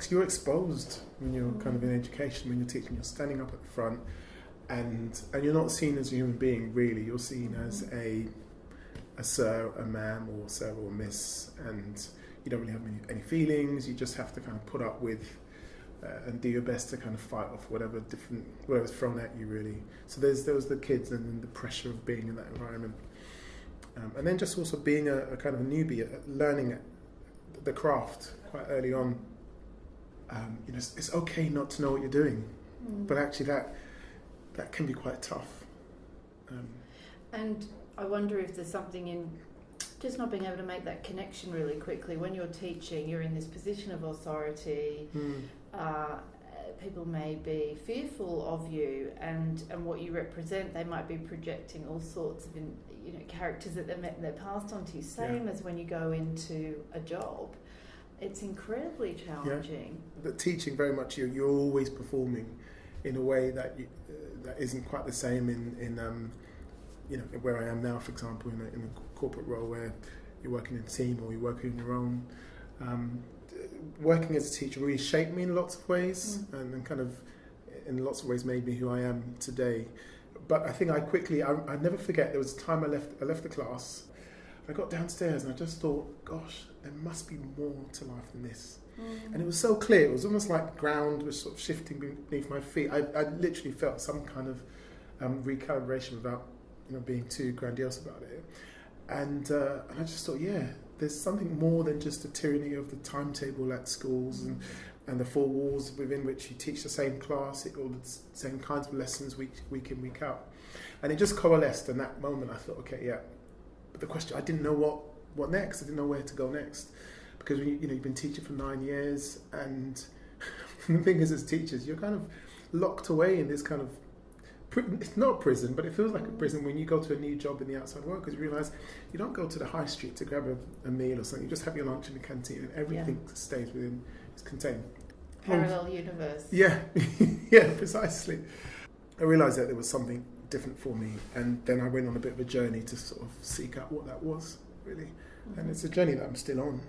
you're exposed when you're kind of in education, when you're teaching. You're standing up at the front, and you're not seen as a human being. Really, you're seen as a sir, a ma'am, or sir or miss, and you don't really have any feelings. You just have to kind of put up with and do your best to kind of fight off whatever's thrown at you, really. So there was the kids and then the pressure of being in that environment, and then just also being a kind of a newbie, learning the craft quite early on. It's okay not to know what you're doing, but actually that can be quite tough. And I wonder if there's something in just not being able to make that connection really quickly. When you're teaching, you're in this position of authority. People may be fearful of you and what you represent. They might be projecting all sorts of characters that they're passed on to you. Same as when you go into a job. It's incredibly challenging. Yeah. But teaching, very much you're always performing in a way that that isn't quite the same in where I am now, for example, in a corporate role where you're working in a team or you're working on your own. Working as a teacher really shaped me in lots of ways, and kind of in lots of ways made me who I am today. But I think I never forget, there was a time I left the class. I got downstairs and I just thought, gosh, there must be more to life than this. And it was so clear. It was almost like the ground was sort of shifting beneath my feet. I literally felt some kind of recalibration without being too grandiose about it. And I just thought, there's something more than just the tyranny of the timetable at schools and the four walls within which you teach the same class, all the same kinds of lessons week in, week out. And it just coalesced. In that moment, I thought, okay, yeah. But the question, I didn't know what next. I didn't know where to go next, because you've been teaching for 9 years, and the thing is, as teachers, you're kind of locked away in this kind of, it's not a prison, but it feels like a prison when you go to a new job in the outside world, because you realise you don't go to the high street to grab a meal or something. You just have your lunch in the canteen, and everything stays within, it's contained. Parallel universe. Yeah, precisely. I realised that there was something different for me, and then I went on a bit of a journey to sort of seek out what that was, really. And it's a journey that I'm still on.